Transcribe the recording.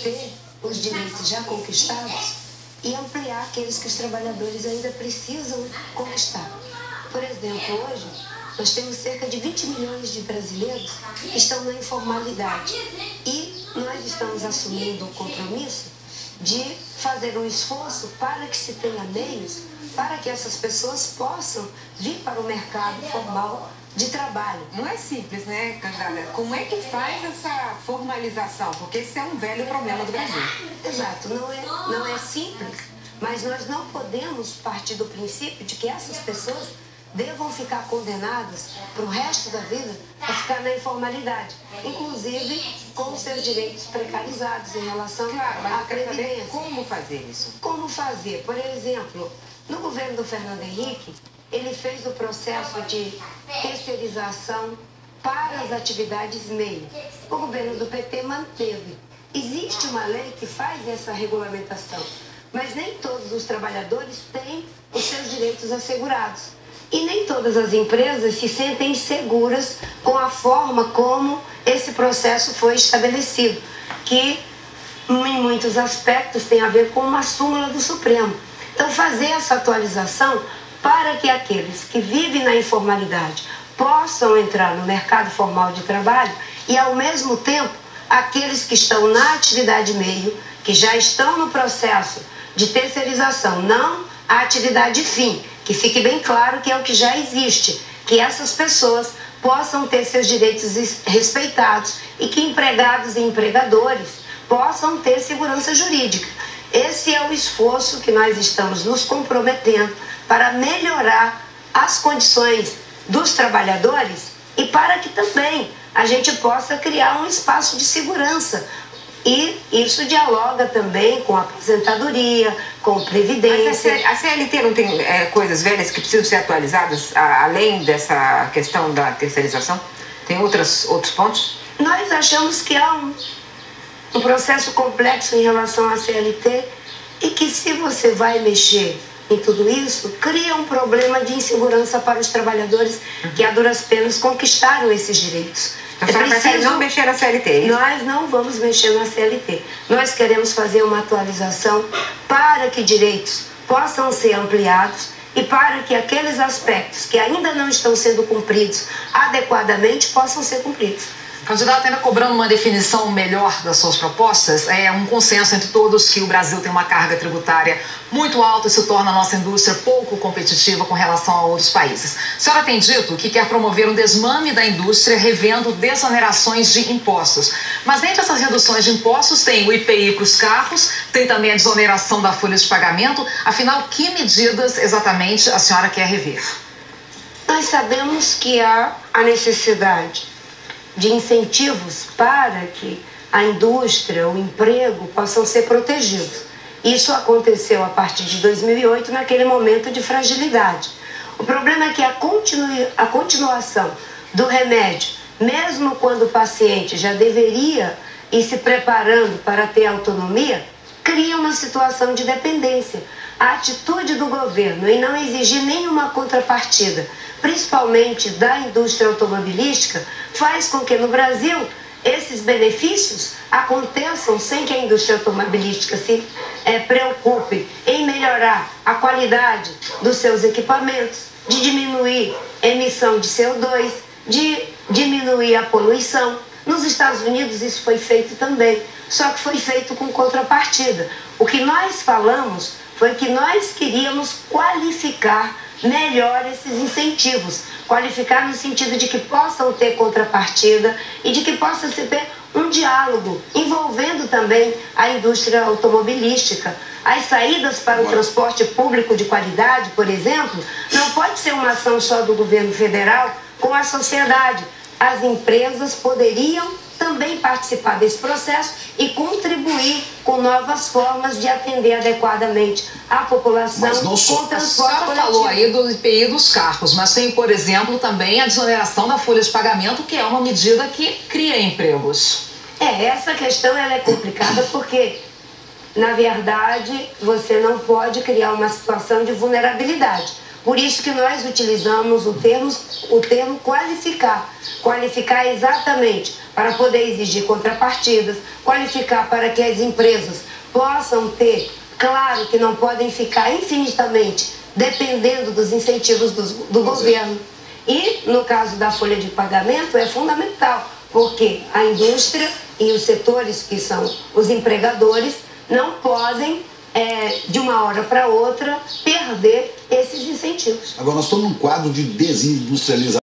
manter os direitos já conquistados e ampliar aqueles que os trabalhadores ainda precisam conquistar. Por exemplo, hoje nós temos cerca de 20 milhões de brasileiros que estão na informalidade e nós estamos assumindo o compromisso de fazer um esforço para que se tenha meios para que essas pessoas possam vir para o mercado formal de trabalho. Não é simples, né, candidata? Como é que faz essa formalização? Porque esse é um velho problema do Brasil. Exato, não é simples, mas nós não podemos partir do princípio de que essas pessoas devam ficar condenadas para o resto da vida a ficar na informalidade, inclusive com os seus direitos precarizados em relação à previdência. Como fazer isso? Como fazer? Por exemplo, no governo do Fernando Henrique, ele fez o processo de terceirização para as atividades MEI. O governo do PT manteve. Existe uma lei que faz essa regulamentação, mas nem todos os trabalhadores têm os seus direitos assegurados. E nem todas as empresas se sentem seguras com a forma como esse processo foi estabelecido, que em muitos aspectos tem a ver com uma súmula do Supremo. Então, fazer essa atualização para que aqueles que vivem na informalidade possam entrar no mercado formal de trabalho e, ao mesmo tempo, aqueles que estão na atividade meio, que já estão no processo de terceirização, não a atividade fim, que fique bem claro que é o que já existe, que essas pessoas possam ter seus direitos respeitados e que empregados e empregadores possam ter segurança jurídica. Esse é o esforço que nós estamos nos comprometendo para melhorar as condições dos trabalhadores e para que também a gente possa criar um espaço de segurança. E isso dialoga também com a aposentadoria, com previdência. Mas a CLT não tem coisas velhas que precisam ser atualizadas, além dessa questão da terceirização? Tem outros pontos? Nós achamos que há um processo complexo em relação à CLT e que, se você vai mexer em tudo isso, cria um problema de insegurança para os trabalhadores que, a duras penas, conquistaram esses direitos. Então, a senhora vai não mexer na CLT? Nós não vamos mexer na CLT. Nós queremos fazer uma atualização para que direitos possam ser ampliados e para que aqueles aspectos que ainda não estão sendo cumpridos adequadamente possam ser cumpridos. Candidato, ainda cobrando uma definição melhor das suas propostas, é um consenso entre todos que o Brasil tem uma carga tributária muito alta e se torna a nossa indústria pouco competitiva com relação a outros países. A senhora tem dito que quer promover um desmame da indústria revendo desonerações de impostos. Mas entre essas reduções de impostos tem o IPI para os carros, tem também a desoneração da folha de pagamento. Afinal, que medidas exatamente a senhora quer rever? Nós sabemos que há a necessidade de incentivos para que a indústria, o emprego possam ser protegidos. Isso aconteceu a partir de 2008, naquele momento de fragilidade. O problema é que a continuação do remédio, mesmo quando o paciente já deveria ir se preparando para ter autonomia, cria uma situação de dependência. A atitude do governo em não exigir nenhuma contrapartida, principalmente da indústria automobilística, faz com que no Brasil esses benefícios aconteçam sem que a indústria automobilística se preocupe em melhorar a qualidade dos seus equipamentos, de diminuir a emissão de CO2, de diminuir a poluição. Nos Estados Unidos isso foi feito também, só que foi feito com contrapartida. O que nós falamos foi que nós queríamos qualificar melhor esses incentivos, qualificar no sentido de que possam ter contrapartida e de que possa se ter um diálogo envolvendo também a indústria automobilística. As saídas para o transporte público de qualidade, por exemplo, não pode ser uma ação só do governo federal com a sociedade. As empresas poderiam também participar desse processo e contribuir com novas formas de atender adequadamente a população com o transporte coletivo. A senhora falou aí do IPI dos carros, mas tem, por exemplo, também a desoneração da folha de pagamento, que é uma medida que cria empregos. Essa questão ela é complicada porque, na verdade, você não pode criar uma situação de vulnerabilidade. Por isso que nós utilizamos o termo qualificar. Qualificar exatamente para poder exigir contrapartidas, qualificar para que as empresas possam ter, claro que não podem ficar infinitamente dependendo dos incentivos do governo. E no caso da folha de pagamento é fundamental, porque a indústria e os setores que são os empregadores não podem de uma hora para outra perder esses incentivos. Agora nós estamos num quadro de desindustrialização.